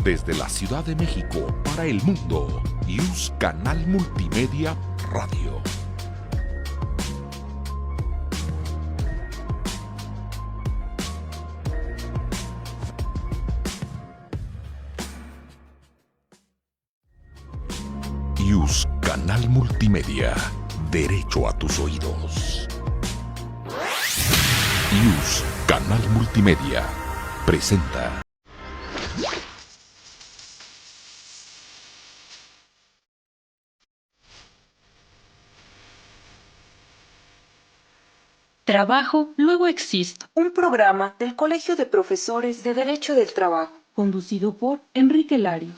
Desde la Ciudad de México para el mundo, Yus Canal Multimedia Radio. Yus Canal Multimedia, derecho a tus oídos. Yus Canal Multimedia presenta Trabajo, luego existo. Un programa del Colegio de Profesores de Derecho del Trabajo, Conducido por Enrique Larios.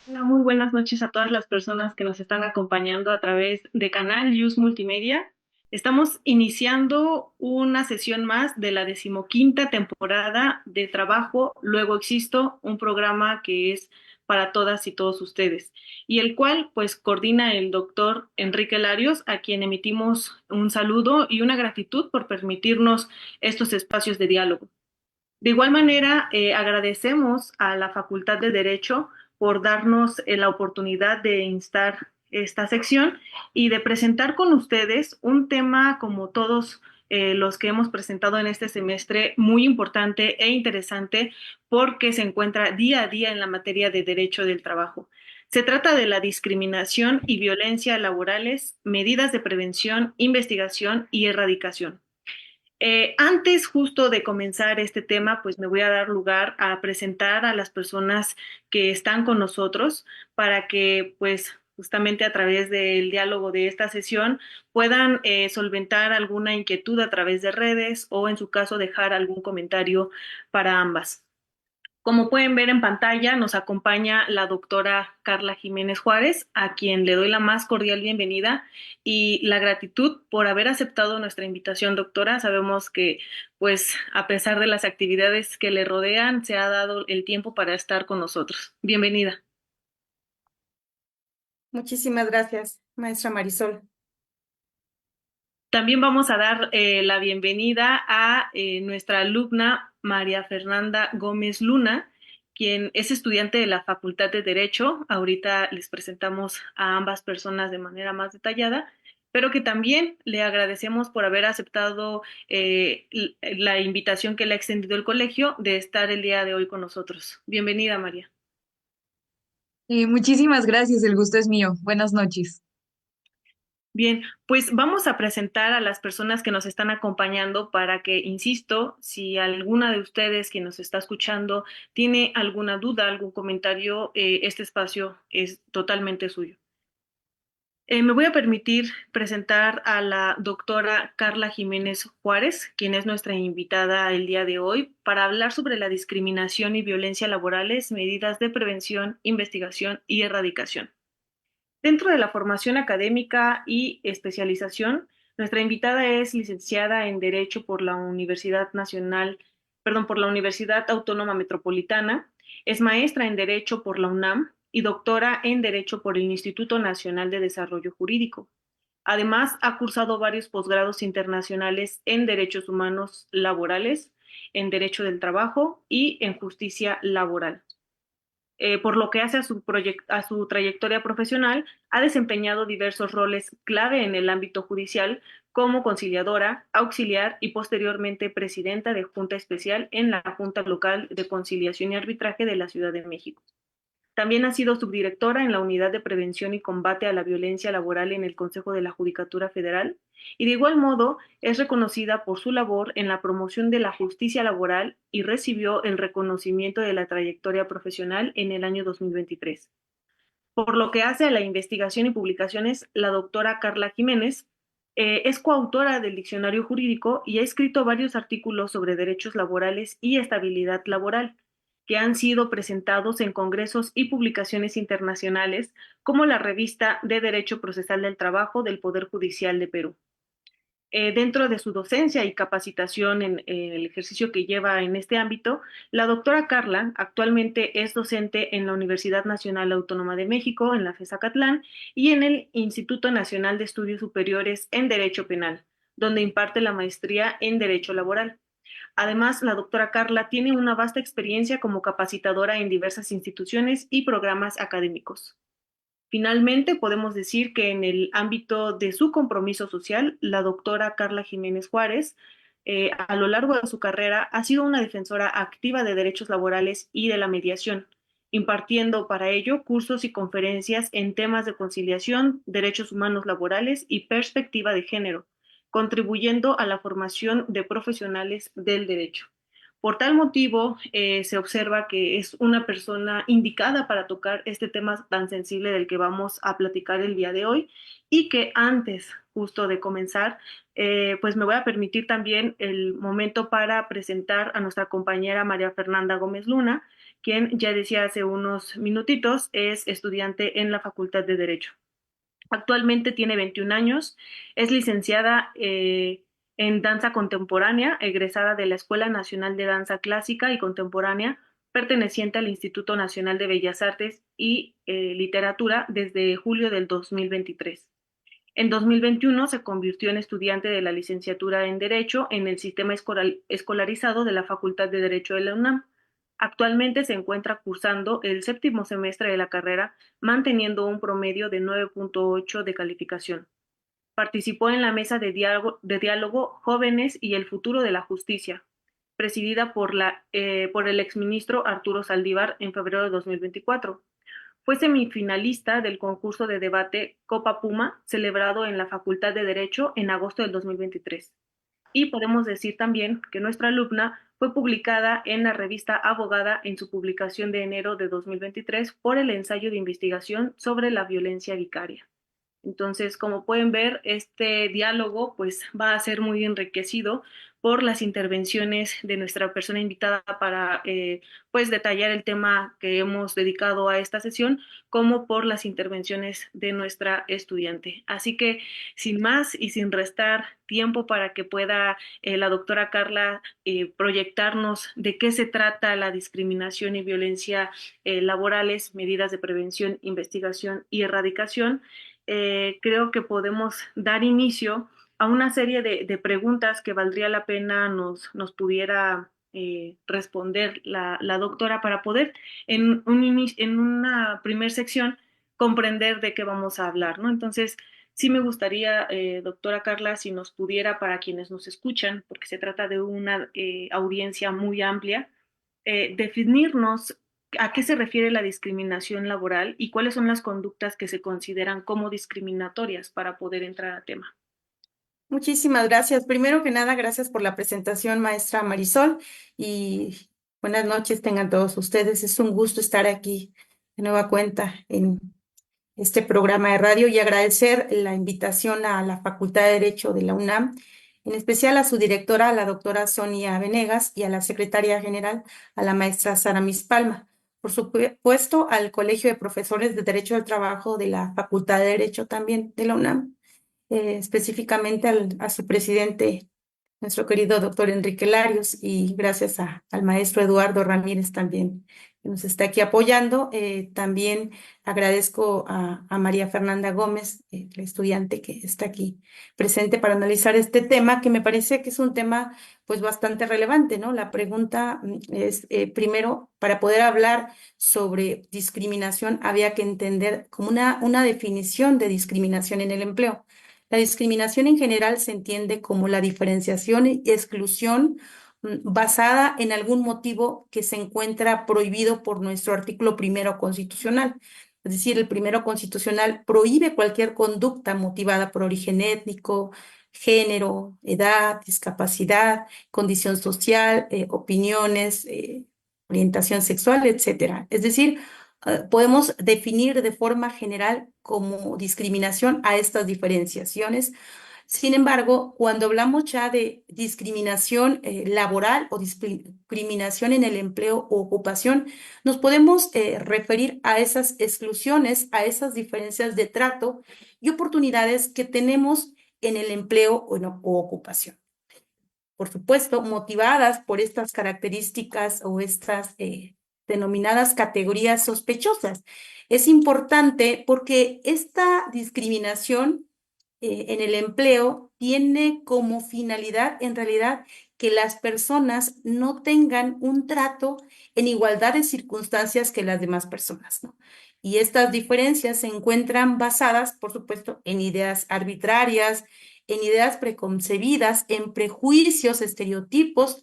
Hola, muy buenas noches a todas las personas que nos están acompañando a través de Canal Yus Multimedia. Estamos iniciando una sesión más de la 15ª temporada de Trabajo, luego existo, un programa que es para todas y todos ustedes, y el cual pues coordina el doctor Enrique Larios, a quien emitimos un saludo y una gratitud por permitirnos estos espacios de diálogo. De igual manera, agradecemos a la Facultad de Derecho por darnos la oportunidad de instar esta sección y de presentar con ustedes un tema como todos los que hemos presentado en este semestre, muy importante e interesante porque se encuentra día a día en la materia de derecho del trabajo. Se trata de la discriminación y violencia laborales, medidas de prevención, investigación y erradicación. Antes justo de comenzar este tema, pues me voy a dar lugar a presentar a las personas que están con nosotros para que pues justamente a través del diálogo de esta sesión puedan solventar alguna inquietud a través de redes o en su caso dejar algún comentario para ambas. Como pueden ver en pantalla, nos acompaña la doctora Carla Jiménez Juárez, a quien le doy la más cordial bienvenida y la gratitud por haber aceptado nuestra invitación, doctora. Sabemos que, pues, a pesar de las actividades que le rodean, se ha dado el tiempo para estar con nosotros. Bienvenida. Muchísimas gracias, maestra Marisol. También vamos a dar la bienvenida a nuestra alumna María Fernanda Gómez Luna, quien es estudiante de la Facultad de Derecho. Ahorita les presentamos a ambas personas de manera más detallada, pero que también le agradecemos por haber aceptado la invitación que le ha extendido el colegio de estar el día de hoy con nosotros. Bienvenida, María. Muchísimas gracias, el gusto es mío. Buenas noches. Bien, pues vamos a presentar a las personas que nos están acompañando para que, insisto, si alguna de ustedes que nos está escuchando tiene alguna duda, algún comentario, este espacio es totalmente suyo. Me voy a permitir presentar a la doctora Carla Jiménez Juárez, quien es nuestra invitada el día de hoy, para hablar sobre la discriminación y violencia laborales, medidas de prevención, investigación y erradicación. Dentro de la formación académica y especialización, nuestra invitada es licenciada en Derecho por la por la Universidad Autónoma Metropolitana, es maestra en Derecho por la UNAM y doctora en Derecho por el Instituto Nacional de Desarrollo Jurídico. Además, ha cursado varios posgrados internacionales en Derechos Humanos Laborales, en Derecho del Trabajo y en Justicia Laboral. Por lo que hace a su trayectoria profesional, ha desempeñado diversos roles clave en el ámbito judicial como conciliadora, auxiliar y posteriormente presidenta de Junta Especial en la Junta Local de Conciliación y Arbitraje de la Ciudad de México. También ha sido subdirectora en la Unidad de Prevención y Combate a la Violencia Laboral en el Consejo de la Judicatura Federal y de igual modo es reconocida por su labor en la promoción de la justicia laboral y recibió el reconocimiento de la trayectoria profesional en el año 2023. Por lo que hace a la investigación y publicaciones, la doctora Carla Jiménez es coautora del Diccionario Jurídico y ha escrito varios artículos sobre derechos laborales y estabilidad laboral, que han sido presentados en congresos y publicaciones internacionales, como la revista de Derecho Procesal del Trabajo del Poder Judicial de Perú. Dentro de su docencia y capacitación en el ejercicio que lleva en este ámbito, la doctora Carla actualmente es docente en la Universidad Nacional Autónoma de México, en la FES Acatlán, y en el Instituto Nacional de Estudios Superiores en Derecho Penal, donde imparte la maestría en Derecho Laboral. Además, la doctora Carla tiene una vasta experiencia como capacitadora en diversas instituciones y programas académicos. Finalmente, podemos decir que en el ámbito de su compromiso social, la doctora Carla Jiménez Juárez, a lo largo de su carrera, ha sido una defensora activa de derechos laborales y de la mediación, impartiendo para ello cursos y conferencias en temas de conciliación, derechos humanos laborales y perspectiva de género, contribuyendo a la formación de profesionales del derecho. Por tal motivo, se observa que es una persona indicada para tocar este tema tan sensible del que vamos a platicar el día de hoy y que antes justo de comenzar, pues me voy a permitir también el momento para presentar a nuestra compañera María Fernanda Gómez Luna, quien ya decía hace unos minutitos es estudiante en la Facultad de Derecho. Actualmente tiene 21 años, es licenciada en danza contemporánea, egresada de la Escuela Nacional de Danza Clásica y Contemporánea, perteneciente al Instituto Nacional de Bellas Artes y Literatura desde julio del 2023. En 2021 se convirtió en estudiante de la licenciatura en Derecho en el sistema escolarizado de la Facultad de Derecho de la UNAM. Actualmente se encuentra cursando el séptimo semestre de la carrera, manteniendo un promedio de 9.8 de calificación. Participó en la mesa de diálogo Jóvenes y el futuro de la justicia, presidida por el exministro Arturo Saldívar en febrero de 2024. Fue semifinalista del concurso de debate Copa Puma, celebrado en la Facultad de Derecho en agosto del 2023. Y podemos decir también que nuestra alumna fue publicada en la revista Abogada en su publicación de enero de 2023 por el ensayo de investigación sobre la violencia vicaria. Entonces, como pueden ver, este diálogo pues va a ser muy enriquecido por las intervenciones de nuestra persona invitada para pues detallar el tema que hemos dedicado a esta sesión, como por las intervenciones de nuestra estudiante. Así que, sin más y sin restar tiempo para que pueda la doctora Carla proyectarnos de qué se trata la discriminación y violencia laborales, medidas de prevención, investigación y erradicación, creo que podemos dar inicio a una serie de preguntas que valdría la pena nos pudiera responder la doctora para poder en una primer sección comprender de qué vamos a hablar, ¿no? Entonces, sí me gustaría, doctora Carla, si nos pudiera, para quienes nos escuchan, porque se trata de una audiencia muy amplia, definirnos a qué se refiere la discriminación laboral y cuáles son las conductas que se consideran como discriminatorias para poder entrar al tema. Muchísimas gracias. Primero que nada, gracias por la presentación, maestra Marisol, y buenas noches tengan todos ustedes. Es un gusto estar aquí de nueva cuenta en este programa de radio y agradecer la invitación a la Facultad de Derecho de la UNAM, en especial a su directora, a la doctora Sonia Venegas, y a la secretaria general, a la maestra Sara Mispalma. Por supuesto, al Colegio de Profesores de Derecho del Trabajo de la Facultad de Derecho también de la UNAM, específicamente a su presidente, nuestro querido doctor Enrique Larios, y gracias al maestro Eduardo Ramírez también, que nos está aquí apoyando. También agradezco a María Fernanda Gómez, la estudiante que está aquí presente para analizar este tema, que me parece que es un tema pues bastante relevante, ¿no? La pregunta es, primero, para poder hablar sobre discriminación, había que entender como una definición de discriminación en el empleo. La discriminación en general se entiende como la diferenciación y exclusión basada en algún motivo que se encuentra prohibido por nuestro artículo primero constitucional. Es decir, el primero constitucional prohíbe cualquier conducta motivada por origen étnico, género, edad, discapacidad, condición social, opiniones, orientación sexual, etcétera. Es decir, podemos definir de forma general como discriminación a estas diferenciaciones. Sin embargo, cuando hablamos ya de discriminación laboral o discriminación en el empleo o ocupación, nos podemos referir a esas exclusiones, a esas diferencias de trato y oportunidades que tenemos en el empleo o ocupación. Por supuesto, motivadas por estas características o estas denominadas categorías sospechosas. Es importante porque esta discriminación en el empleo tiene como finalidad, en realidad, que las personas no tengan un trato en igualdad de circunstancias que las demás personas, ¿no? Y estas diferencias se encuentran basadas, por supuesto, en ideas arbitrarias, en ideas preconcebidas, en prejuicios, estereotipos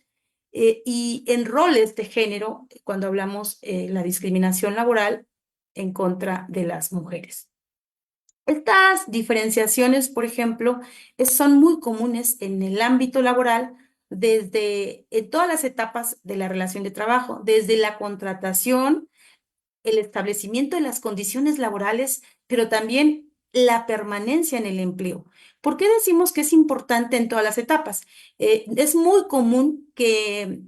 y en roles de género cuando hablamos la discriminación laboral en contra de las mujeres. Estas diferenciaciones, por ejemplo, son muy comunes en el ámbito laboral desde en todas las etapas de la relación de trabajo, desde la contratación, el establecimiento de las condiciones laborales, pero también la permanencia en el empleo. ¿Por qué decimos que es importante en todas las etapas? Es muy común que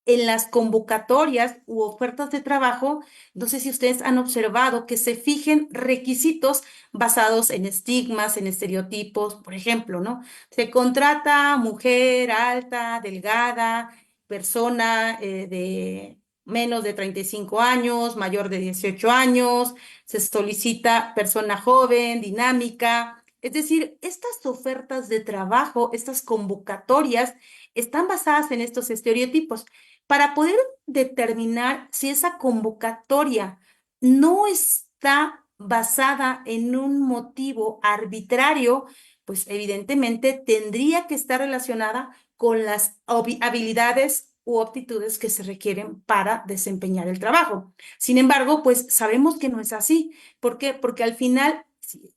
en las convocatorias u ofertas de trabajo, no sé si ustedes han observado que se fijen requisitos basados en estigmas, en estereotipos, por ejemplo, ¿no? Se contrata mujer alta, delgada, persona de menos de 35 años, mayor de 18 años, se solicita persona joven, dinámica. Es decir, estas ofertas de trabajo, estas convocatorias, están basadas en estos estereotipos. Para poder determinar si esa convocatoria no está basada en un motivo arbitrario, pues evidentemente tendría que estar relacionada con las habilidades u aptitudes que se requieren para desempeñar el trabajo. Sin embargo, pues sabemos que no es así. ¿Por qué? Porque al final, si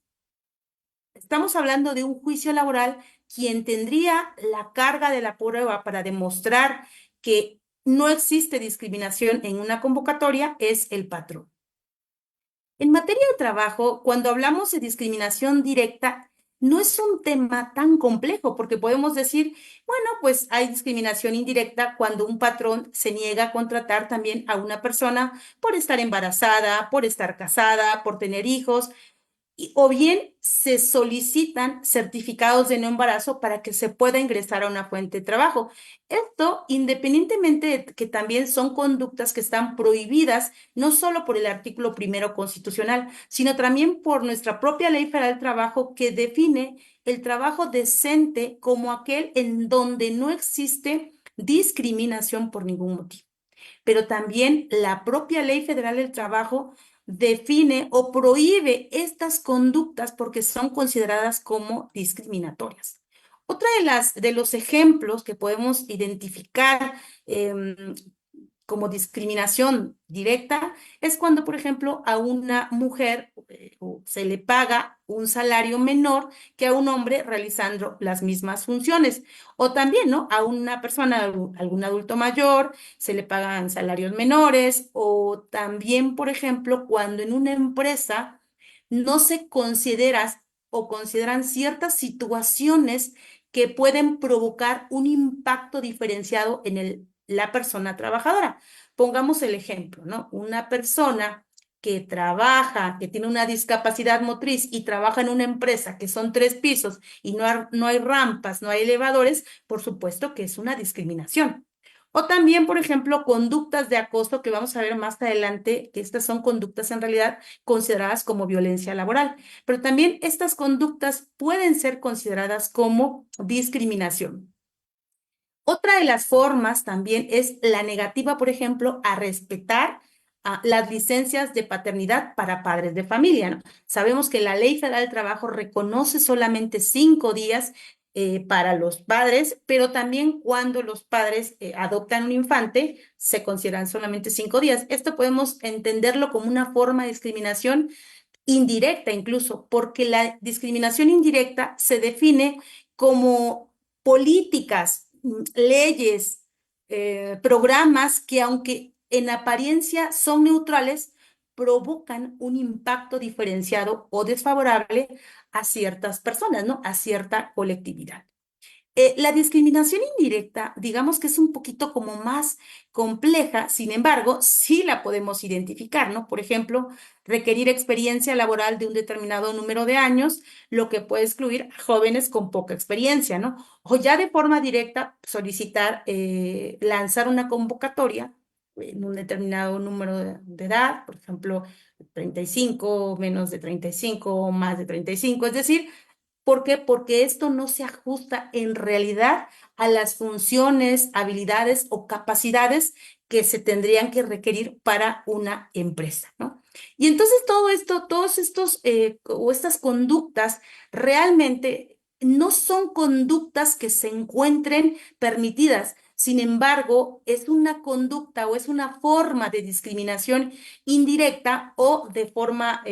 estamos hablando de un juicio laboral, quien tendría la carga de la prueba para demostrar que no existe discriminación en una convocatoria es el patrón. En materia de trabajo, cuando hablamos de discriminación directa, no es un tema tan complejo porque podemos decir, bueno, pues hay discriminación indirecta cuando un patrón se niega a contratar también a una persona por estar embarazada, por estar casada, por tener hijos o bien se solicitan certificados de no embarazo para que se pueda ingresar a una fuente de trabajo. Esto, independientemente de que también son conductas que están prohibidas, no solo por el artículo primero constitucional, sino también por nuestra propia Ley Federal del Trabajo que define el trabajo decente como aquel en donde no existe discriminación por ningún motivo. Pero también la propia Ley Federal del Trabajo define o prohíbe estas conductas porque son consideradas como discriminatorias. Otra de los ejemplos que podemos identificar como discriminación directa es cuando, por ejemplo, a una mujer se le paga un salario menor que a un hombre realizando las mismas funciones. O también, ¿no? A una persona, algún adulto mayor, se le pagan salarios menores. O también, por ejemplo, cuando en una empresa no se considera o consideran ciertas situaciones que pueden provocar un impacto diferenciado en la persona trabajadora. Pongamos el ejemplo, ¿no? Una persona que trabaja, que tiene una discapacidad motriz y trabaja en una empresa que son 3 pisos y no hay rampas, no hay elevadores, por supuesto que es una discriminación. O también, por ejemplo, conductas de acoso que vamos a ver más adelante, que estas son conductas en realidad consideradas como violencia laboral. Pero también estas conductas pueden ser consideradas como discriminación. Otra de las formas también es la negativa, por ejemplo, a respetar las licencias de paternidad para padres de familia, ¿no? Sabemos que la Ley Federal del Trabajo reconoce solamente 5 días para los padres, pero también cuando los padres adoptan un infante, se consideran solamente 5 días. Esto podemos entenderlo como una forma de discriminación indirecta incluso, porque la discriminación indirecta se define como políticas, leyes, programas que aunque en apariencia son neutrales, provocan un impacto diferenciado o desfavorable a ciertas personas, ¿no? A cierta colectividad. La discriminación indirecta, digamos que es un poquito como más compleja, sin embargo, sí la podemos identificar, ¿no? Por ejemplo, requerir experiencia laboral de un determinado número de años, lo que puede excluir a jóvenes con poca experiencia, ¿no? O ya de forma directa solicitar, lanzar una convocatoria en un determinado número de edad, por ejemplo, 35, menos de 35, más de 35, es decir, ¿Por qué? Porque esto no se ajusta en realidad a las funciones, habilidades o capacidades que se tendrían que requerir para una empresa, ¿no? Y entonces todo esto, todos estos o estas conductas realmente no son conductas que se encuentren permitidas. Sin embargo, es una conducta o es una forma de discriminación indirecta o de forma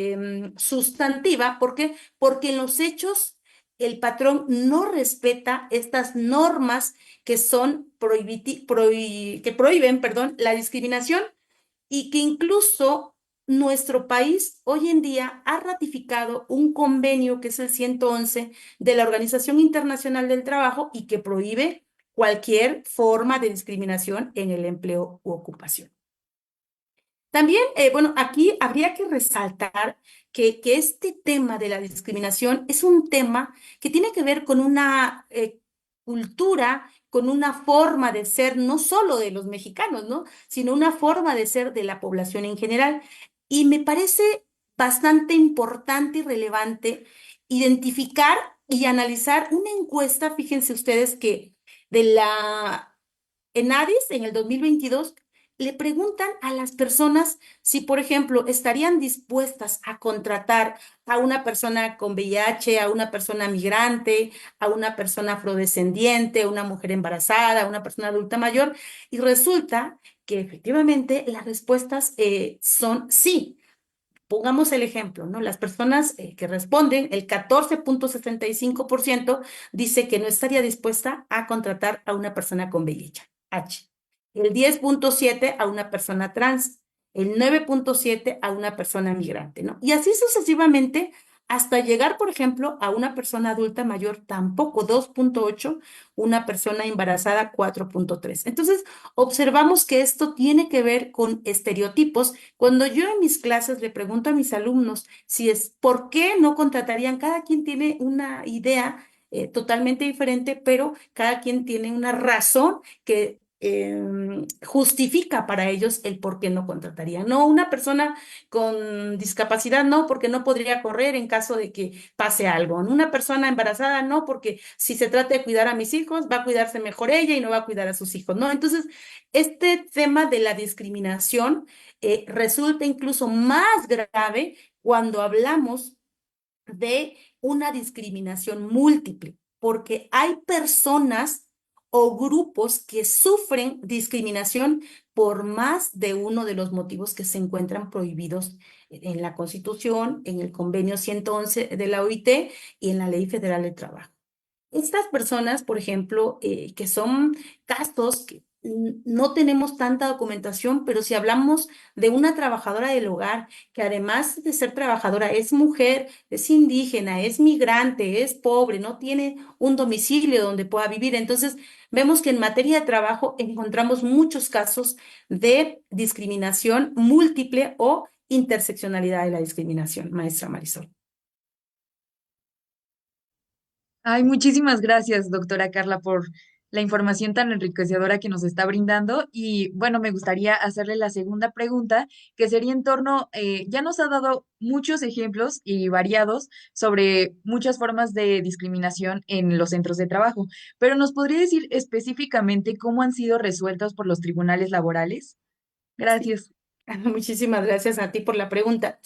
sustantiva. ¿Por qué? Porque en los hechos el patrón no respeta estas normas que son que prohíben, perdón, la discriminación y que incluso nuestro país hoy en día ha ratificado un convenio que es el 111 de la Organización Internacional del Trabajo y que prohíbe cualquier forma de discriminación en el empleo u ocupación. También, bueno, aquí habría que resaltar que este tema de la discriminación es un tema que tiene que ver con una cultura, con una forma de ser, no solo de los mexicanos, ¿no? Sino una forma de ser de la población en general. Y me parece bastante importante y relevante identificar y analizar una encuesta, fíjense ustedes que de la ENADIS en el 2022 le preguntan a las personas si, por ejemplo, estarían dispuestas a contratar a una persona con VIH, a una persona migrante, a una persona afrodescendiente, a una mujer embarazada, a una persona adulta mayor, y resulta que efectivamente las respuestas son sí. Pongamos el ejemplo, ¿no? Las personas que responden, el 14,65% dice que no estaría dispuesta a contratar a una persona con VIH, el 10,7% a una persona trans, el 9,7% a una persona migrante, ¿no? Y así sucesivamente hasta llegar, por ejemplo, a una persona adulta mayor, tampoco 2,8%, una persona embarazada 4,3%. Entonces, observamos que esto tiene que ver con estereotipos. Cuando yo en mis clases le pregunto a mis alumnos si es por qué no contratarían, cada quien tiene una idea totalmente diferente, pero cada quien tiene una razón que justifica para ellos el por qué no contratarían. No, una persona con discapacidad no, porque no podría correr en caso de que pase algo. ¿No? Una persona embarazada no, porque si se trata de cuidar a mis hijos, va a cuidarse mejor ella y no va a cuidar a sus hijos, ¿no? Entonces, este tema de la discriminación resulta incluso más grave cuando hablamos de una discriminación múltiple, porque hay personas o grupos que sufren discriminación por más de uno de los motivos que se encuentran prohibidos en la Constitución, en el Convenio 111 de la OIT y en la Ley Federal del Trabajo. Estas personas, por ejemplo, que son casos que no tenemos tanta documentación, pero si hablamos de una trabajadora del hogar, que además de ser trabajadora es mujer, es indígena, es migrante, es pobre, no tiene un domicilio donde pueda vivir, entonces vemos que en materia de trabajo encontramos muchos casos de discriminación múltiple o interseccionalidad de la discriminación, maestra Marisol. Ay, muchísimas gracias, doctora Carla, por la información tan enriquecedora que nos está brindando. Y bueno, me gustaría hacerle la segunda pregunta, que sería en torno, ya nos ha dado muchos ejemplos y variados sobre muchas formas de discriminación en los centros de trabajo, pero ¿nos podría decir específicamente cómo han sido resueltos por los tribunales laborales? Sí. Gracias. Muchísimas gracias a ti por la pregunta.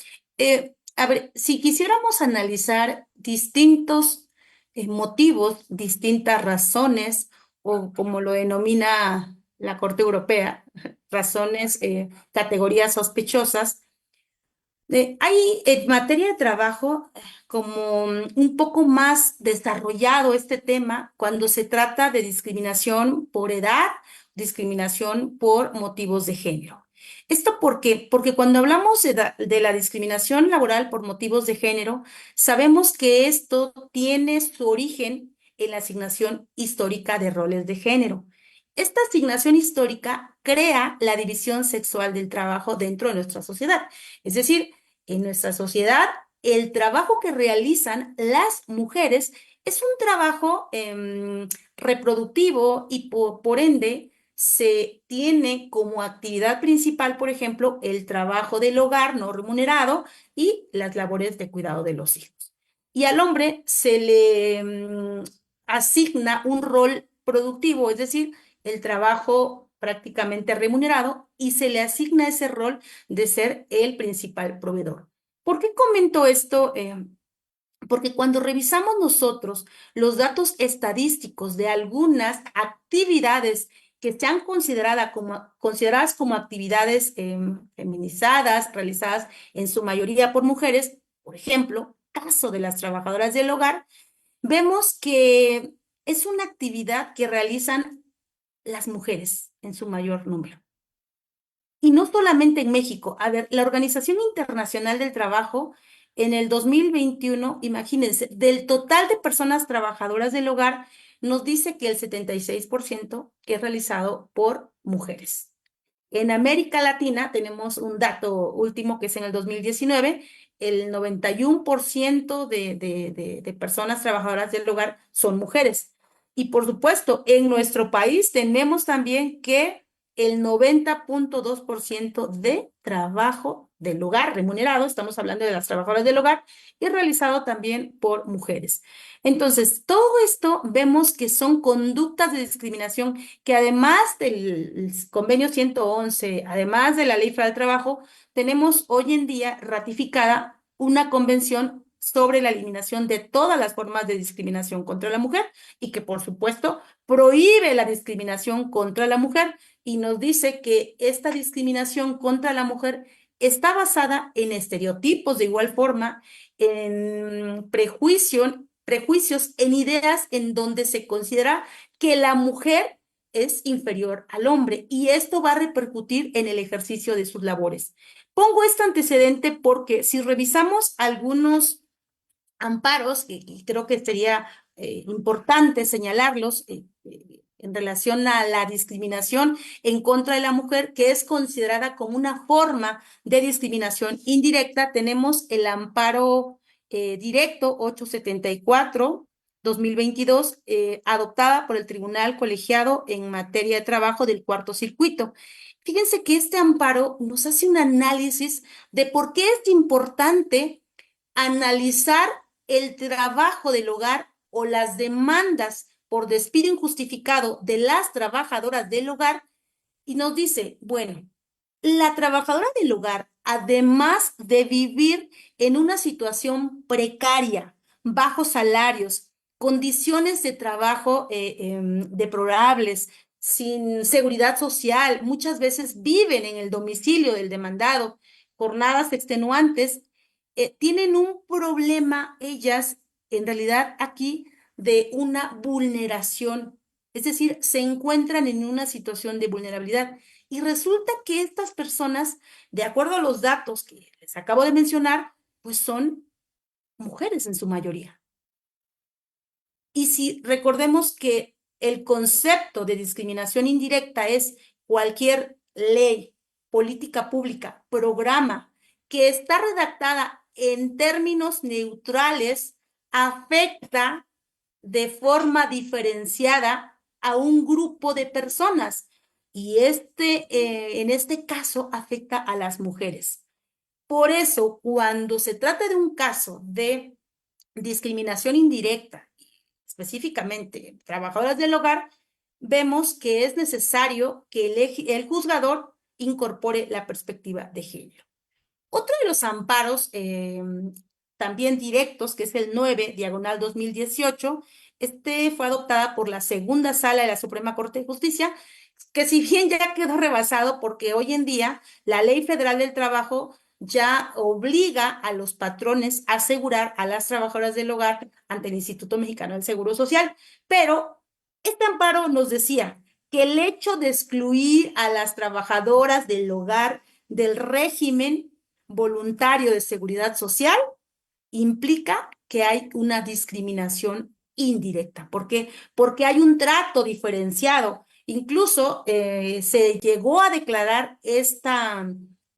A ver, si quisiéramos analizar distintos motivos, distintas razones, o como lo denomina la Corte Europea, razones, categorías sospechosas, hay en materia de trabajo como un poco más desarrollado este tema cuando se trata de discriminación por edad, discriminación por motivos de género. ¿Esto por qué? Porque cuando hablamos de la discriminación laboral por motivos de género, sabemos que esto tiene su origen en la asignación histórica de roles de género. Esta asignación histórica crea la división sexual del trabajo dentro de nuestra sociedad. Es decir, en nuestra sociedad, el trabajo que realizan las mujeres es un trabajo reproductivo y por ende se tiene como actividad principal, por ejemplo, el trabajo del hogar no remunerado y las labores de cuidado de los hijos. y al hombre se le asigna un rol productivo, es decir, el trabajo prácticamente remunerado, y se le asigna ese rol de ser el principal proveedor. ¿Por qué comento esto? Porque cuando revisamos nosotros los datos estadísticos de algunas actividades que se han consideradas como actividades feminizadas, realizadas en su mayoría por mujeres, por ejemplo, caso de las trabajadoras del hogar, vemos que es una actividad que realizan las mujeres en su mayor número. Y no solamente en México. A ver, la Organización Internacional del Trabajo en el 2021, imagínense, del total de personas trabajadoras del hogar, nos dice que el 76% es realizado por mujeres. En América Latina tenemos un dato último que es en el 2019, el 91% de personas trabajadoras del hogar son mujeres. Y por supuesto, en nuestro país tenemos también que el 90.2% de trabajo del hogar remunerado, estamos hablando de las trabajadoras del hogar, es realizado también por mujeres. Entonces, todo esto vemos que son conductas de discriminación que además del convenio 111, además de la Ley Federal del Trabajo, tenemos hoy en día ratificada una convención sobre la eliminación de todas las formas de discriminación contra la mujer y que, por supuesto, prohíbe la discriminación contra la mujer y nos dice que esta discriminación contra la mujer está basada en estereotipos de igual forma, en prejuicios, en ideas en donde se considera que la mujer es inferior al hombre y esto va a repercutir en el ejercicio de sus labores. Pongo este antecedente porque si revisamos algunos amparos, y creo que sería importante señalarlos en relación a la discriminación en contra de la mujer, que es considerada como una forma de discriminación indirecta, tenemos el amparo directo 874/2022, adoptada por el Tribunal Colegiado en materia de trabajo del Cuarto Circuito. Fíjense que este amparo nos hace un análisis de por qué es importante analizar el trabajo del hogar o las demandas por despido injustificado de las trabajadoras del hogar y nos dice, bueno, la trabajadora del hogar, además de vivir en una situación precaria, bajos salarios, condiciones de trabajo deplorables, sin seguridad social, muchas veces viven en el domicilio del demandado, jornadas extenuantes, tienen un problema ellas, en realidad aquí, de una vulneración, es decir, se encuentran en una situación de vulnerabilidad. Y resulta que estas personas, de acuerdo a los datos que les acabo de mencionar, pues son mujeres en su mayoría. Y si recordemos que el concepto de discriminación indirecta es cualquier ley, política pública, programa que está redactada en términos neutrales, afecta de forma diferenciada a un grupo de personas. Y en este caso afecta a las mujeres. Por eso, cuando se trata de un caso de discriminación indirecta, específicamente trabajadoras del hogar, vemos que es necesario que el juzgador incorpore la perspectiva de género. Otro de los amparos también directos, que es el 9/2018, este fue adoptada por la segunda sala de la Suprema Corte de Justicia, que si bien ya quedó rebasado porque hoy en día la Ley Federal del Trabajo ya obliga a los patrones a asegurar a las trabajadoras del hogar ante el Instituto Mexicano del Seguro Social, pero este amparo nos decía que el hecho de excluir a las trabajadoras del hogar del régimen voluntario de seguridad social implica que hay una discriminación indirecta. ¿Por qué? Porque hay un trato diferenciado. Incluso se llegó a declarar esta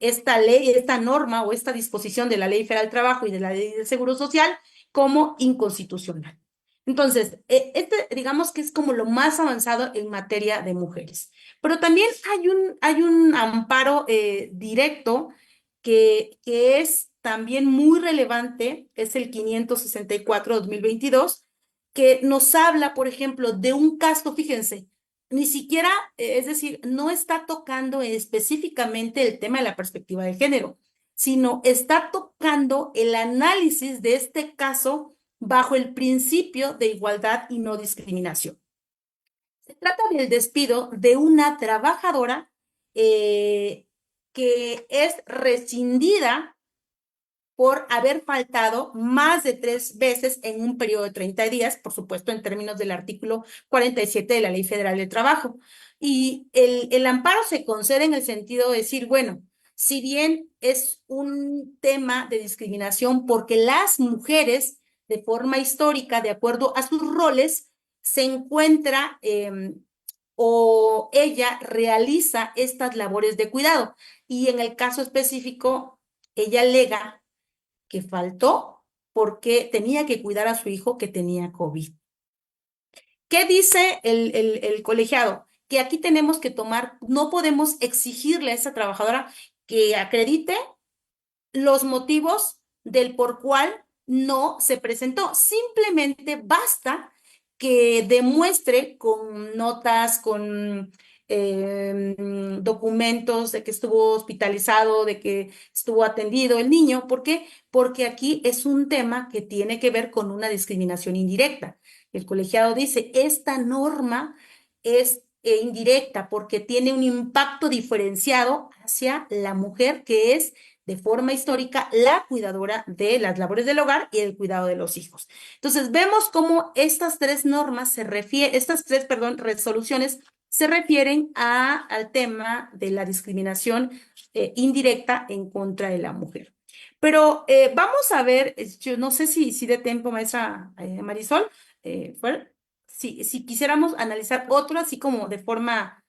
ley, esta norma o esta disposición de la Ley Federal del Trabajo y de la Ley del Seguro Social como inconstitucional. Entonces, digamos que es como lo más avanzado en materia de mujeres. Pero también hay un amparo directo que es también muy relevante es el 564/2022, que nos habla, por ejemplo, de un caso, fíjense, ni siquiera, es decir, no está tocando específicamente el tema de la perspectiva de género, sino está tocando el análisis de este caso bajo el principio de igualdad y no discriminación. Se trata del despido de una trabajadora que es rescindida por haber faltado más de 3 veces en un periodo de 30 días, por supuesto, en términos del artículo 47 de la Ley Federal del Trabajo. Y el amparo se concede en el sentido de decir, bueno, si bien es un tema de discriminación porque las mujeres, de forma histórica, de acuerdo a sus roles, se encuentra o ella realiza estas labores de cuidado. Y en el caso específico, ella alega que faltó porque tenía que cuidar a su hijo que tenía COVID. ¿Qué dice el colegiado? Que aquí tenemos que tomar, no podemos exigirle a esa trabajadora que acredite los motivos del por cual no se presentó. Simplemente basta que demuestre con notas, con documentos de que estuvo hospitalizado, de que estuvo atendido el niño. ¿Por qué? Porque aquí es un tema que tiene que ver con una discriminación indirecta. El colegiado dice, esta norma es indirecta porque tiene un impacto diferenciado hacia la mujer que es de forma histórica la cuidadora de las labores del hogar y el cuidado de los hijos. Entonces, vemos cómo estas tres normas perdón, resoluciones se refieren al tema de la discriminación indirecta en contra de la mujer. Pero vamos a ver, yo no sé si de tiempo, maestra Marisol, si quisiéramos analizar otro así como de forma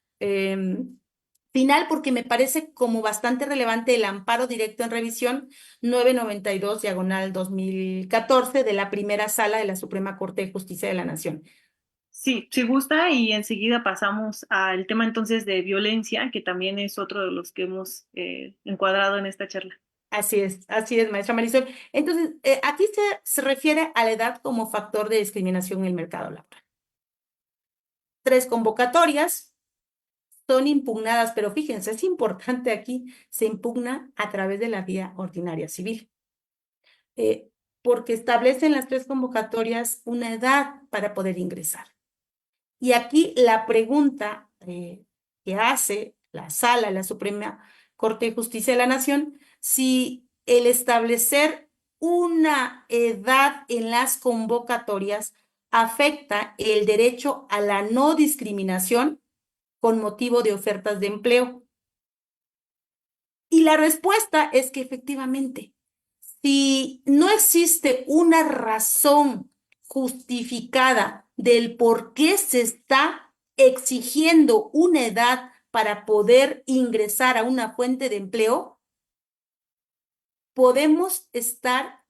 final, porque me parece como bastante relevante el amparo directo en revisión 992/2014 de la primera sala de la Suprema Corte de Justicia de la Nación. Sí, si gusta, y enseguida pasamos al tema entonces de violencia, que también es otro de los que hemos encuadrado en esta charla. Así es, maestra Marisol. Entonces, aquí se refiere a la edad como factor de discriminación en el mercado laboral. 3 convocatorias son impugnadas, pero fíjense, es importante aquí, se impugna a través de la vía ordinaria civil, porque establecen las 3 convocatorias una edad para poder ingresar. Y aquí la pregunta que hace la Sala de la Suprema Corte de Justicia de la Nación, si el establecer una edad en las convocatorias afecta el derecho a la no discriminación con motivo de ofertas de empleo. Y la respuesta es que efectivamente, si no existe una razón justificada del por qué se está exigiendo una edad para poder ingresar a una fuente de empleo, podemos estar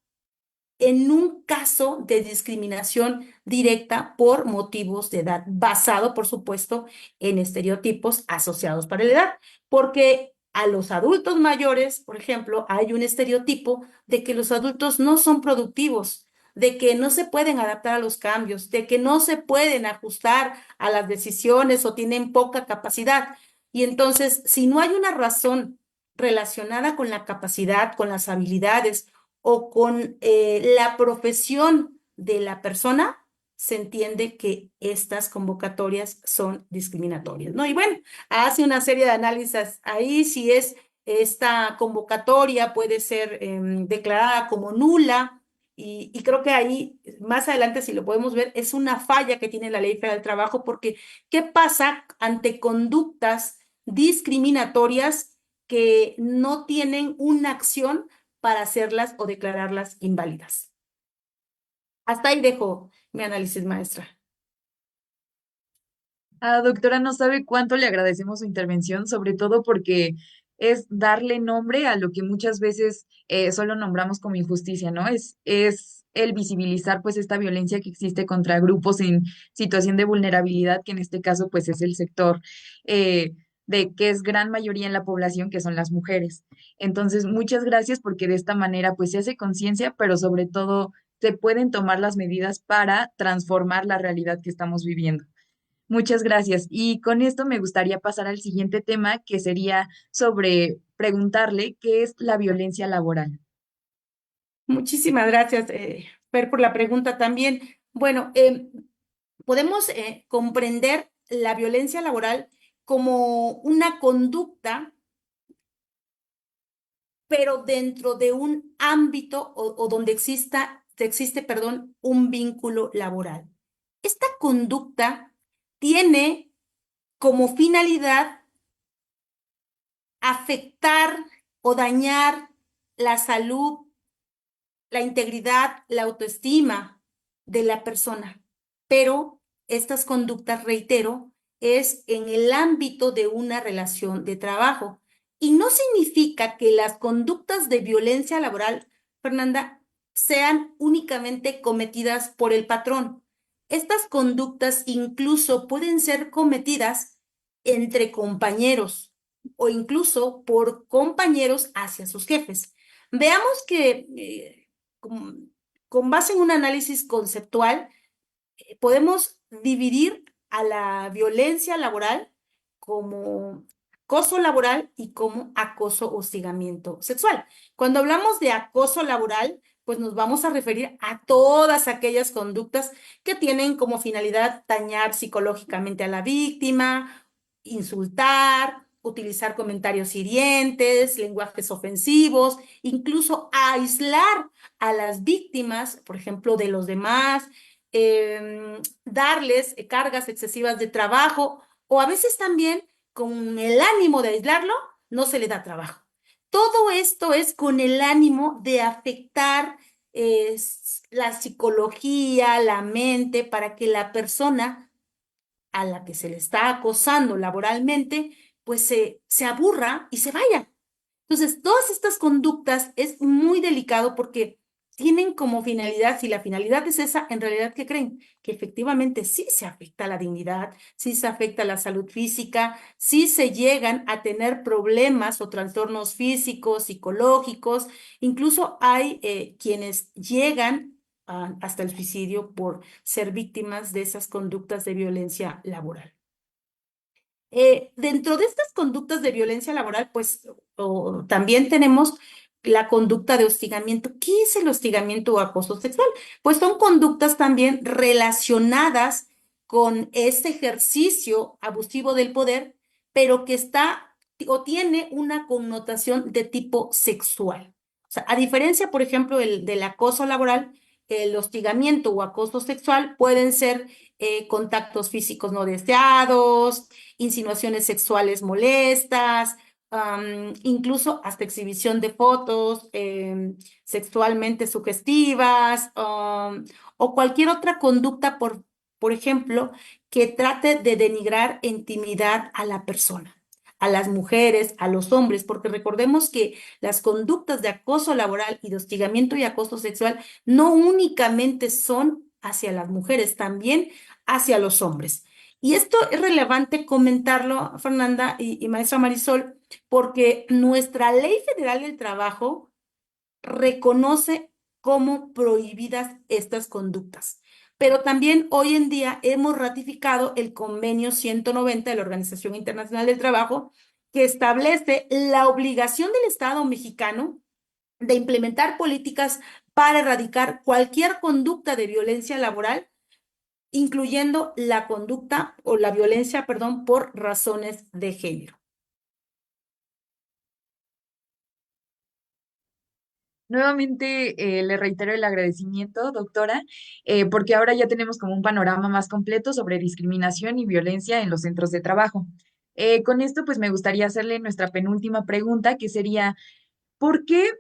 en un caso de discriminación directa por motivos de edad, basado, por supuesto, en estereotipos asociados para la edad, porque a los adultos mayores, por ejemplo, hay un estereotipo de que los adultos no son productivos, de que no se pueden adaptar a los cambios, de que no se pueden ajustar a las decisiones o tienen poca capacidad. Y entonces, si no hay una razón relacionada con la capacidad, con las habilidades o con la profesión de la persona, se entiende que estas convocatorias son discriminatorias, ¿no? Y bueno, hace una serie de análisis ahí, si esta convocatoria puede ser declarada como nula, y creo que ahí, más adelante, si lo podemos ver, es una falla que tiene la Ley Federal del Trabajo, porque ¿qué pasa ante conductas discriminatorias que no tienen una acción para hacerlas o declararlas inválidas? Hasta ahí dejo mi análisis, maestra. Doctora, no sabe cuánto le agradecemos su intervención, sobre todo porque es darle nombre a lo que muchas veces solo nombramos como injusticia, ¿no? Es el visibilizar pues esta violencia que existe contra grupos en situación de vulnerabilidad, que en este caso pues es el sector de que es gran mayoría en la población, que son las mujeres. Entonces, muchas gracias porque de esta manera pues se hace conciencia, pero sobre todo se pueden tomar las medidas para transformar la realidad que estamos viviendo. Muchas gracias. Y con esto me gustaría pasar al siguiente tema, que sería sobre preguntarle qué es la violencia laboral. Muchísimas gracias, Fer, por la pregunta también. Bueno, podemos comprender la violencia laboral como una conducta, pero dentro de un ámbito o donde existe, perdón, un vínculo laboral. Esta conducta tiene como finalidad afectar o dañar la salud, la integridad, la autoestima de la persona. Pero estas conductas, reitero, es en el ámbito de una relación de trabajo. Y no significa que las conductas de violencia laboral, Fernanda, sean únicamente cometidas por el patrón. Estas conductas incluso pueden ser cometidas entre compañeros o incluso por compañeros hacia sus jefes. Veamos que con base en un análisis conceptual, podemos dividir a la violencia laboral como acoso laboral y como acoso o hostigamiento sexual. Cuando hablamos de acoso laboral, pues nos vamos a referir a todas aquellas conductas que tienen como finalidad dañar psicológicamente a la víctima, insultar, utilizar comentarios hirientes, lenguajes ofensivos, incluso aislar a las víctimas, por ejemplo, de los demás, darles cargas excesivas de trabajo o a veces también con el ánimo de aislarlo, no se le da trabajo. Todo esto es con el ánimo de afectar la psicología, la mente, para que la persona a la que se le está acosando laboralmente, pues se aburra y se vaya. Entonces, todas estas conductas es muy delicado porque tienen como finalidad, si la finalidad es esa, en realidad, ¿qué creen? Que efectivamente sí se afecta la dignidad, sí se afecta la salud física, sí se llegan a tener problemas o trastornos físicos, psicológicos, incluso hay quienes llegan hasta el suicidio por ser víctimas de esas conductas de violencia laboral. Dentro de estas conductas de violencia laboral, pues también tenemos la conducta de hostigamiento. ¿Qué es el hostigamiento o acoso sexual? Pues son conductas también relacionadas con este ejercicio abusivo del poder, pero que está o tiene una connotación de tipo sexual. O sea, a diferencia, por ejemplo, del acoso laboral, el hostigamiento o acoso sexual pueden ser contactos físicos no deseados, insinuaciones sexuales molestas, incluso hasta exhibición de fotos sexualmente sugestivas, o cualquier otra conducta, por ejemplo, que trate de denigrar intimidad a la persona, a las mujeres, a los hombres, porque recordemos que las conductas de acoso laboral y de hostigamiento y acoso sexual no únicamente son hacia las mujeres, también hacia los hombres. Y esto es relevante comentarlo, Fernanda y maestra Marisol, porque nuestra Ley Federal del Trabajo reconoce como prohibidas estas conductas. Pero también hoy en día hemos ratificado el convenio 190 de la Organización Internacional del Trabajo, que establece la obligación del Estado mexicano de implementar políticas para erradicar cualquier conducta de violencia laboral, incluyendo la conducta o la violencia, perdón, por razones de género. Nuevamente le reitero el agradecimiento, doctora, porque ahora ya tenemos como un panorama más completo sobre discriminación y violencia en los centros de trabajo. Con esto, pues me gustaría hacerle nuestra penúltima pregunta, que sería, ¿por qué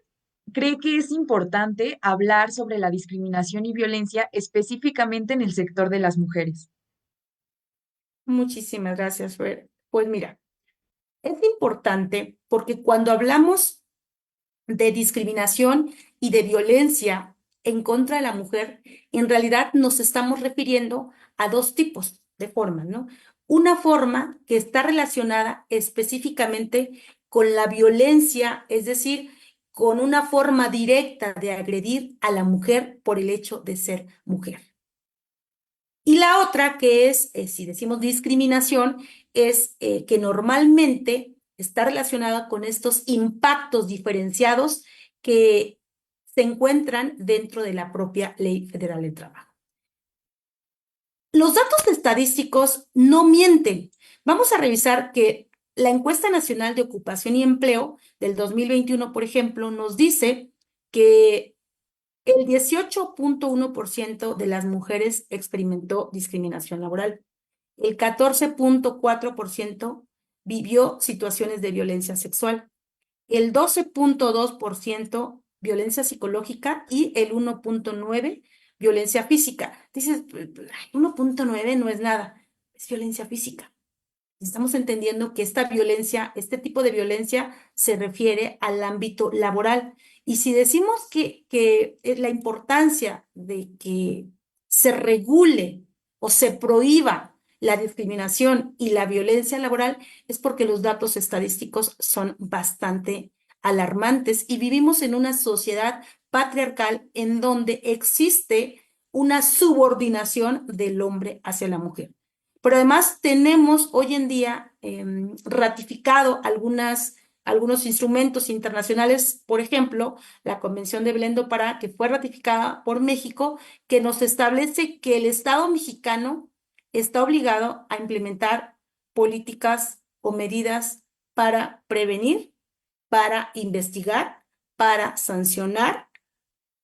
cree que es importante hablar sobre la discriminación y violencia específicamente en el sector de las mujeres? Muchísimas gracias, Fer. Pues mira, es importante porque cuando hablamos de discriminación y de violencia en contra de la mujer, en realidad nos estamos refiriendo a dos tipos de formas, ¿no? una forma que está relacionada específicamente con la violencia, es decir, con una forma directa de agredir a la mujer por el hecho de ser mujer. Y la otra que es, si decimos discriminación, es que normalmente está relacionada con estos impactos diferenciados que se encuentran dentro de la propia Ley Federal del Trabajo. Los datos estadísticos no mienten. Vamos a revisar que la Encuesta Nacional de Ocupación y Empleo del 2021, por ejemplo, nos dice que el 18.1% de las mujeres experimentó discriminación laboral. El 14.4% vivió situaciones de violencia sexual. El 12.2% violencia psicológica y el 1.9% violencia física. Dices, 1.9 no es nada, es violencia física. Estamos entendiendo que esta violencia, este tipo de violencia se refiere al ámbito laboral. Y si decimos que la importancia de que se regule o se prohíba la discriminación y la violencia laboral, es porque los datos estadísticos son bastante alarmantes y vivimos en una sociedad patriarcal en donde existe una subordinación del hombre hacia la mujer. Pero además tenemos hoy en día ratificado algunos instrumentos internacionales, por ejemplo, la Convención de Belén do Pará, que fue ratificada por México, que nos establece que el Estado mexicano está obligado a implementar políticas o medidas para prevenir, para investigar, para sancionar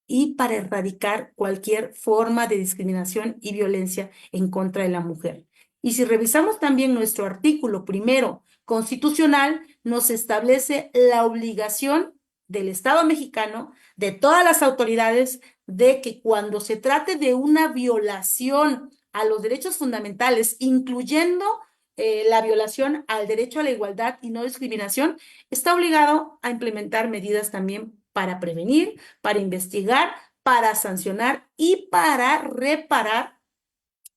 y para erradicar cualquier forma de discriminación y violencia en contra de la mujer. Y si revisamos también nuestro artículo primero constitucional, nos establece la obligación del Estado mexicano, de todas las autoridades, de que cuando se trate de una violación a los derechos fundamentales, incluyendo la violación al derecho a la igualdad y no discriminación, está obligado a implementar medidas también para prevenir, para investigar, para sancionar y para reparar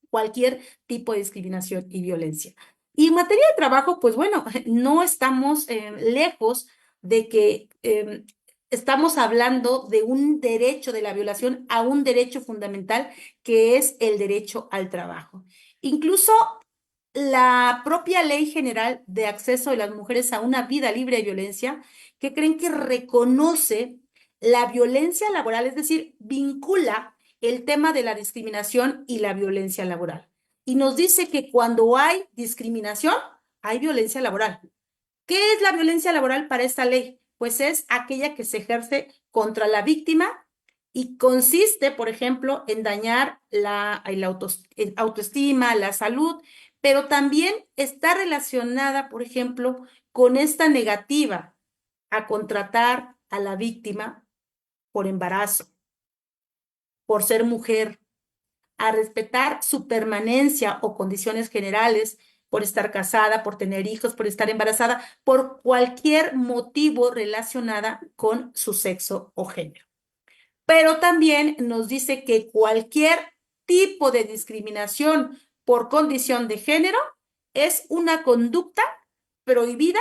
cualquier tipo de discriminación y violencia. Y en materia de trabajo, pues bueno, no estamos lejos de que estamos hablando de un derecho, de la violación a un derecho fundamental que es el derecho al trabajo. Incluso la propia Ley General de Acceso de las Mujeres a una Vida Libre de Violencia, que creen que reconoce la violencia laboral, es decir, vincula el tema de la discriminación y la violencia laboral. Y nos dice que cuando hay discriminación, hay violencia laboral. ¿Qué es la violencia laboral para esta ley? Pues es aquella que se ejerce contra la víctima y consiste, por ejemplo, en dañar la autoestima, la salud, pero también está relacionada, por ejemplo, con esta negativa a contratar a la víctima por embarazo, por ser mujer, a respetar su permanencia o condiciones generales, por estar casada, por tener hijos, por estar embarazada, por cualquier motivo relacionada con su sexo o género. Pero también nos dice que cualquier tipo de discriminación por condición de género es una conducta prohibida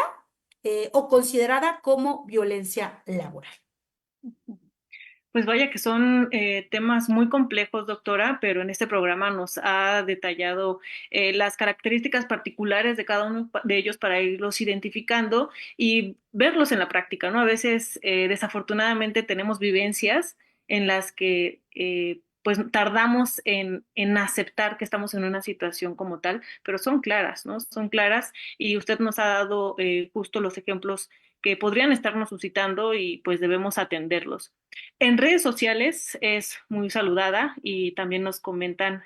o considerada como violencia laboral. Pues vaya que son temas muy complejos, doctora, pero en este programa nos ha detallado las características particulares de cada uno de ellos para irlos identificando y verlos en la práctica, ¿no? A veces, desafortunadamente, tenemos vivencias en las que pues tardamos en aceptar que estamos en una situación como tal, pero son claras, ¿no? Son claras y usted nos ha dado justo los ejemplos que podrían estarnos suscitando y pues debemos atenderlos. En redes sociales es muy saludada y también nos comentan,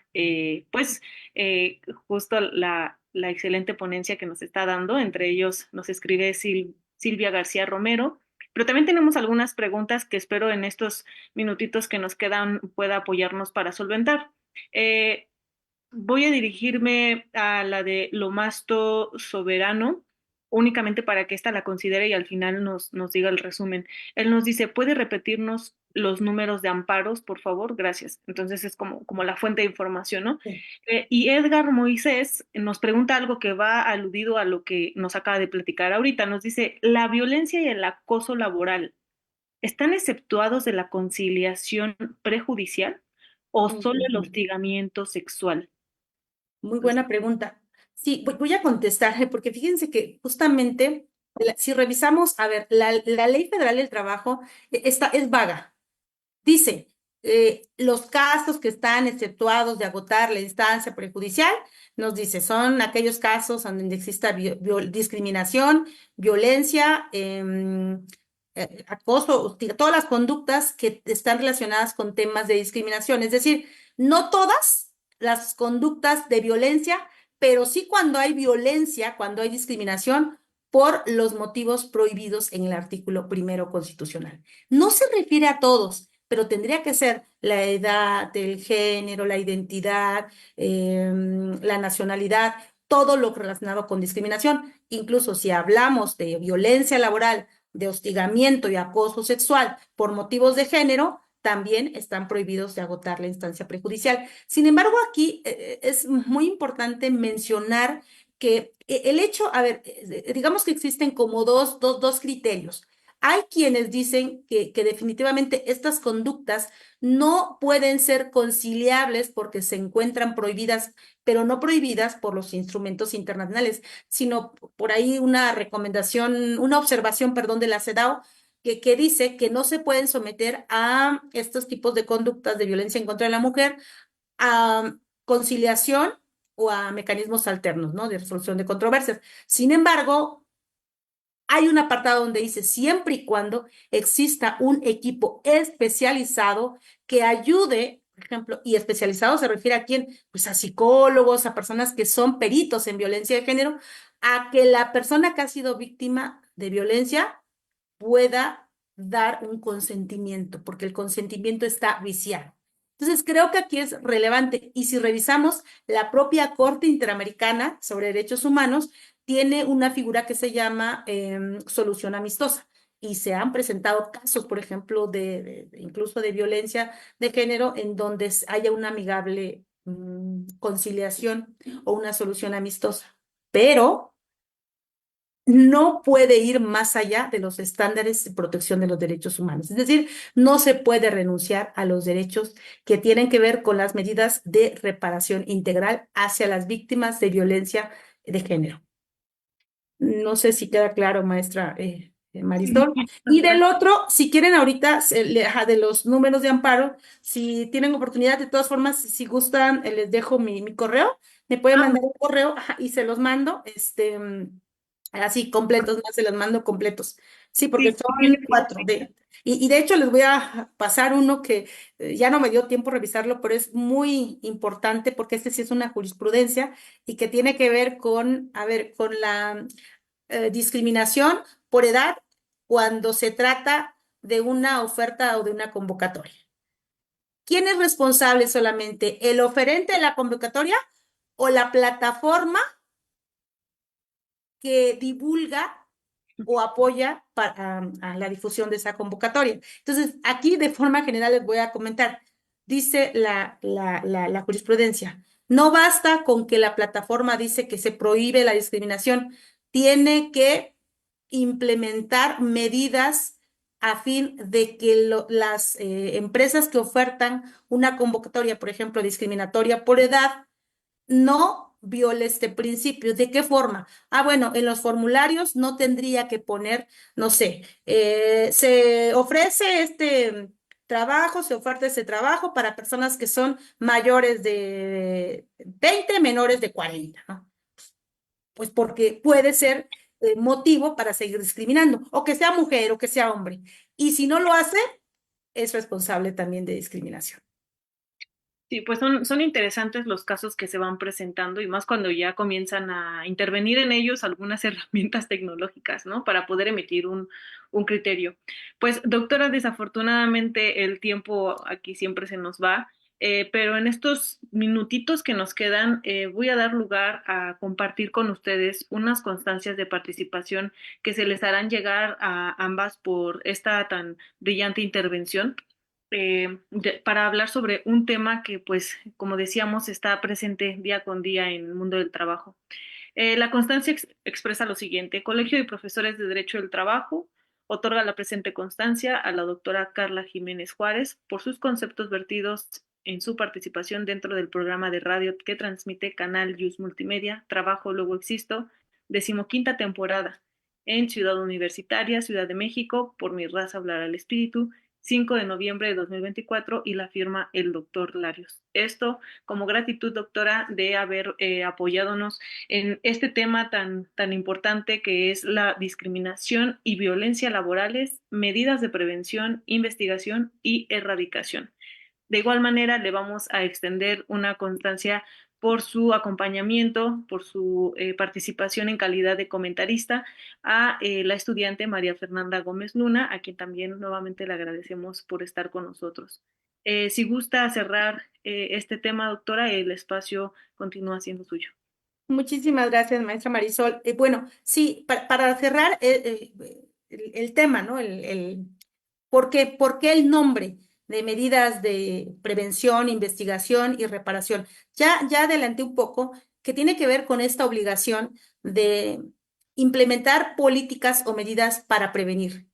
justo la excelente ponencia que nos está dando. Entre ellos nos escribe Silvia García Romero, pero también tenemos algunas preguntas que espero en estos minutitos que nos quedan pueda apoyarnos para solventar. Eh, Voy a dirigirme a la de Lomasto Soberano. únicamente para que ésta la considere y al final nos diga el resumen. Él nos dice, ¿puede repetirnos los números de amparos, por favor? Gracias. Entonces es como la fuente de información, ¿no? Sí. Y Edgar Moisés nos pregunta algo que va aludido a lo que nos acaba de platicar ahorita. Nos dice, ¿la violencia y el acoso laboral están exceptuados de la conciliación prejudicial o solo el Ujú. hostigamiento sexual? Muy buena pregunta. Sí, voy a contestar, porque fíjense que justamente, si revisamos, a ver, la Ley Federal del Trabajo es vaga. Dice, los casos que están exceptuados de agotar la instancia prejudicial, nos dice, son aquellos casos donde exista discriminación, violencia, acoso, todas las conductas que están relacionadas con temas de discriminación. Es decir, no todas las conductas de violencia, pero sí cuando hay violencia, cuando hay discriminación por los motivos prohibidos en el artículo primero constitucional. No se refiere a todos, pero tendría que ser la edad, el género, la identidad, la nacionalidad, todo lo relacionado con discriminación. Incluso si hablamos de violencia laboral, de hostigamiento y acoso sexual por motivos de género, también están prohibidos de agotar la instancia prejudicial. Sin embargo, aquí es muy importante mencionar que el hecho, a ver, digamos que existen como dos criterios. Hay quienes dicen que definitivamente estas conductas no pueden ser conciliables porque se encuentran prohibidas, pero no prohibidas por los instrumentos internacionales, sino por ahí una recomendación, una observación, perdón, de la CEDAW, que dice que no se pueden someter a estos tipos de conductas de violencia en contra de la mujer a conciliación o a mecanismos alternos, ¿no? De resolución de controversias. Sin embargo, hay un apartado donde dice siempre y cuando exista un equipo especializado que ayude, por ejemplo, y especializado se refiere a quién, pues a psicólogos, a personas que son peritos en violencia de género, a que la persona que ha sido víctima de violencia pueda dar un consentimiento, porque el consentimiento está viciado. Entonces, creo que aquí es relevante. Y si revisamos la propia Corte Interamericana sobre Derechos Humanos, tiene una figura que se llama solución amistosa. Y se han presentado casos, por ejemplo, incluso de violencia de género, en donde haya una amigable conciliación o una solución amistosa. Pero no puede ir más allá de los estándares de protección de los derechos humanos. Es decir, no se puede renunciar a los derechos que tienen que ver con las medidas de reparación integral hacia las víctimas de violencia de género. No sé si queda claro, maestra Sí, Marisol. muchísimas Y del gracias. otro, si quieren ahorita, de los números de amparo, si tienen oportunidad, de todas formas, si gustan, les dejo mi correo, me pueden Ah, mandar un correo, y se los mando, así completos, más se los mando completos. Sí, porque sí, son fíjate que- 4 y de hecho les voy a pasar uno que ya no me dio tiempo revisarlo, pero es muy importante porque este sí es una jurisprudencia y que tiene que ver con, a ver, con la discriminación por edad cuando se trata de una oferta o de una convocatoria. ¿Quién es responsable solamente? ¿El oferente de la convocatoria o la plataforma que divulga o apoya a la difusión de esa convocatoria? Entonces, aquí de forma general les voy a comentar. Dice la jurisprudencia, no basta con que la plataforma dice que se prohíbe la discriminación, tiene que implementar medidas a fin de que las empresas que ofertan una convocatoria, por ejemplo, discriminatoria por edad, no viole este principio. ¿De qué forma? Ah, bueno, en los formularios no tendría que poner, no sé, se ofrece este trabajo, se oferta este trabajo para personas que son mayores de 20, menores de 40, ¿no? Pues porque puede ser motivo para seguir discriminando, o que sea mujer o que sea hombre. Y si no lo hace, es responsable también de discriminación. Sí, pues son interesantes los casos que se van presentando y más cuando ya comienzan a intervenir en ellos algunas herramientas tecnológicas, ¿no? Para poder emitir un criterio. Pues, doctora, desafortunadamente el tiempo aquí siempre se nos va. Pero en estos minutitos que nos quedan, voy a dar lugar a compartir con ustedes unas constancias de participación que se les harán llegar a ambas por esta tan brillante intervención, para hablar sobre un tema que, pues, como decíamos, está presente día con día en el mundo del trabajo. La constancia expresa lo siguiente: Colegio de Profesores de Derecho del Trabajo otorga la presente constancia a la doctora Carla Jiménez Juárez por sus conceptos vertidos en su participación dentro del programa de radio que transmite Canal Yus Multimedia, Trabajo Luego Existo, 15ª temporada, en Ciudad Universitaria, Ciudad de México, por mi raza hablar al espíritu, 5 de noviembre de 2024, y la firma el doctor Larios. Esto como gratitud, doctora, de haber apoyándonos en este tema tan importante que es la discriminación y violencia laborales, medidas de prevención, investigación y erradicación. De igual manera, le vamos a extender una constancia por su acompañamiento, por su participación en calidad de comentarista a la estudiante María Fernanda Gómez Luna, a quien también nuevamente le agradecemos por estar con nosotros. Si gusta cerrar este tema, doctora, el espacio continúa siendo suyo. Muchísimas gracias, maestra Marisol. Bueno, sí, para cerrar el tema, ¿no? ¿Por qué el nombre de medidas de prevención, investigación y reparación? Ya adelanté un poco que tiene que ver con esta obligación de implementar políticas o medidas para prevenir.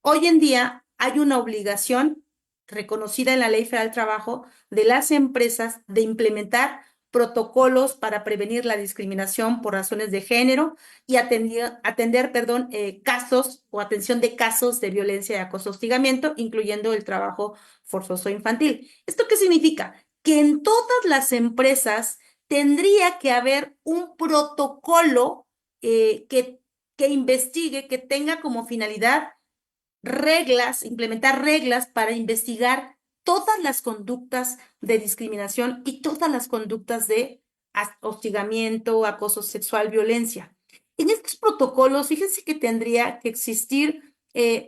Hoy en día hay una obligación reconocida en la Ley Federal del Trabajo de las empresas de implementar protocolos para prevenir la discriminación por razones de género y atender, casos o atención de casos de violencia y acoso, hostigamiento, incluyendo el trabajo forzoso infantil. ¿Esto qué significa? Que en todas las empresas tendría que haber un protocolo que investigue, que tenga como finalidad implementar reglas para investigar todas las conductas de discriminación y todas las conductas de hostigamiento, acoso sexual, violencia. En estos protocolos, fíjense que tendría que existir,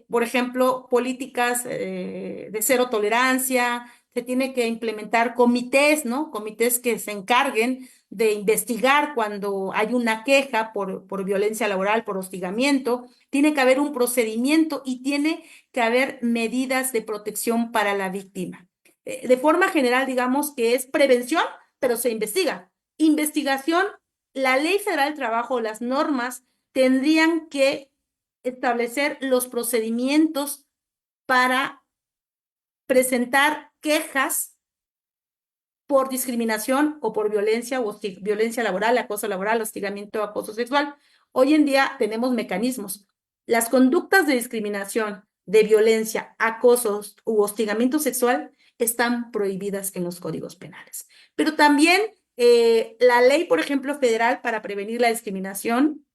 por ejemplo, políticas de cero tolerancia. Se tiene que implementar comités, ¿no? Comités que se encarguen de investigar cuando hay una queja por violencia laboral, por hostigamiento. Tiene que haber un procedimiento y tiene que haber medidas de protección para la víctima. De forma general, digamos que es prevención, pero se investiga. Investigación, la Ley Federal del Trabajo, las normas tendrían que establecer los procedimientos para presentar quejas por discriminación o por violencia laboral, acoso laboral, hostigamiento, acoso sexual. Hoy en día tenemos mecanismos. Las conductas de discriminación, de violencia, acosos u hostigamiento sexual están prohibidas en los códigos penales. Pero también la ley, por ejemplo, federal para prevenir la discriminación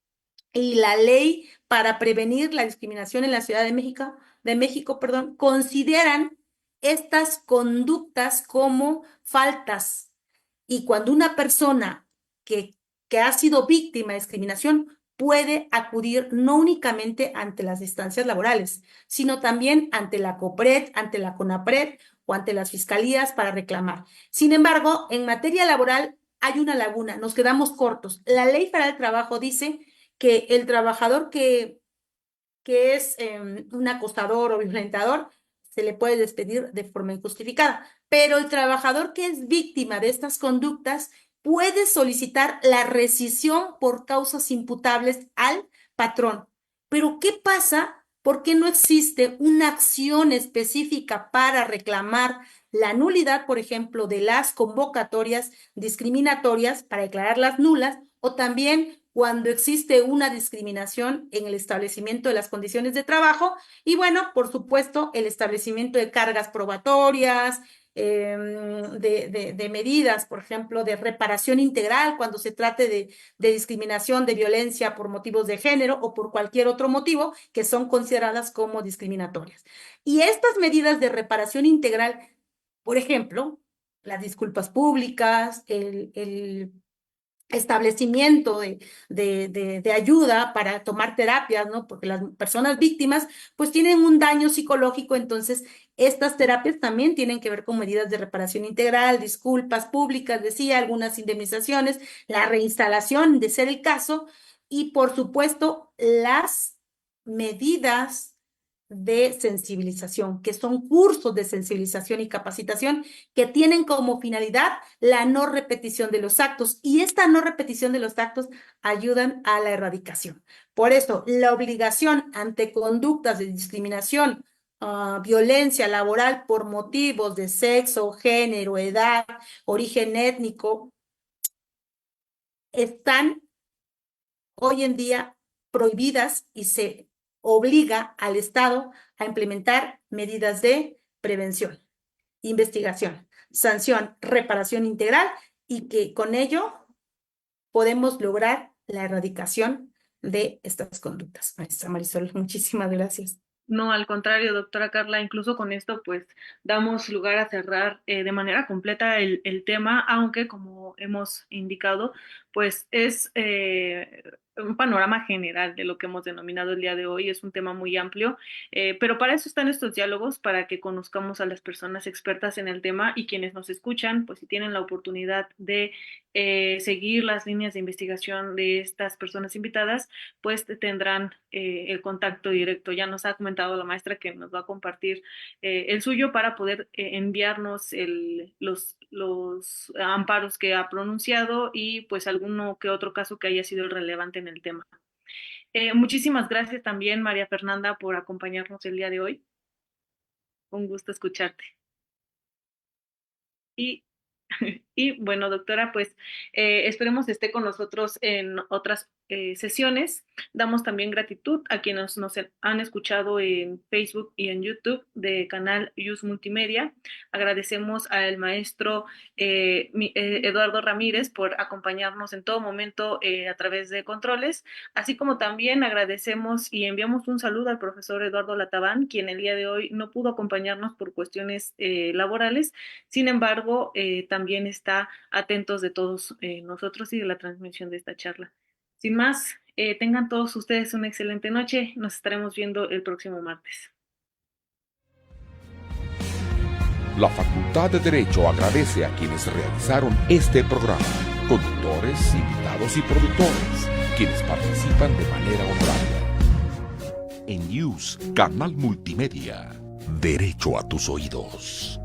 y la ley para prevenir la discriminación en la Ciudad de México, consideran estas conductas como faltas. Y cuando una persona que ha sido víctima de discriminación puede acudir no únicamente ante las instancias laborales, sino también ante la COPRED, ante la CONAPRED o ante las fiscalías para reclamar. Sin embargo, en materia laboral hay una laguna, nos quedamos cortos. La Ley Federal del Trabajo dice que el trabajador que es un acosador o violentador se le puede despedir de forma injustificada, pero el trabajador que es víctima de estas conductas puede solicitar la rescisión por causas imputables al patrón. Pero ¿qué pasa? ¿Por qué no existe una acción específica para reclamar la nulidad, por ejemplo, de las convocatorias discriminatorias para declararlas nulas, o también cuando existe una discriminación en el establecimiento de las condiciones de trabajo? Y bueno, por supuesto, el establecimiento de cargas probatorias, de medidas, por ejemplo, de reparación integral cuando se trate de discriminación, de violencia por motivos de género o por cualquier otro motivo que son consideradas como discriminatorias. Y estas medidas de reparación integral, por ejemplo, las disculpas públicas, el establecimiento de ayuda para tomar terapias, ¿no? Porque las personas víctimas pues tienen un daño psicológico, entonces Estas terapias también tienen que ver con medidas de reparación integral, disculpas públicas, decía, algunas indemnizaciones, la reinstalación, de ser el caso, y por supuesto las medidas de sensibilización, que son cursos de sensibilización y capacitación que tienen como finalidad la no repetición de los actos, y esta no repetición de los actos ayudan a la erradicación. Por eso, la obligación ante conductas de discriminación, violencia laboral por motivos de sexo, género, edad, origen étnico, están hoy en día prohibidas y se obliga al Estado a implementar medidas de prevención, investigación, sanción, reparación integral, y que con ello podemos lograr la erradicación de estas conductas. Maestra Marisol, muchísimas gracias. No, al contrario, doctora Carla, incluso con esto pues damos lugar a cerrar de manera completa el tema, aunque como hemos indicado, pues es un panorama general de lo que hemos denominado el día de hoy, es un tema muy amplio, pero para eso están estos diálogos, para que conozcamos a las personas expertas en el tema, y quienes nos escuchan, pues si tienen la oportunidad de seguir las líneas de investigación de estas personas invitadas, pues tendrán el contacto directo. Ya nos ha comentado la maestra que nos va a compartir el suyo para poder enviarnos los amparos que ha pronunciado y pues alguno que otro caso que haya sido relevante en el tema. Muchísimas gracias también, María Fernanda, por acompañarnos el día de hoy. Un gusto escucharte. Y bueno, doctora, pues esperemos esté con nosotros en otras sesiones. Damos también gratitud a quienes nos han escuchado en Facebook y en YouTube de canal Yus Multimedia. Agradecemos al maestro Eduardo Ramírez por acompañarnos en todo momento a través de controles, así como también agradecemos y enviamos un saludo al profesor Eduardo Lataván, quien el día de hoy no pudo acompañarnos por cuestiones laborales. Sin embargo, también está atentos de todos nosotros y de la transmisión de esta charla. Sin más, tengan todos ustedes una excelente noche. Nos estaremos viendo el próximo martes. La Facultad de Derecho agradece a quienes realizaron este programa, conductores, invitados y productores, quienes participan de manera honoraria. En News, Canal Multimedia. Derecho a tus oídos.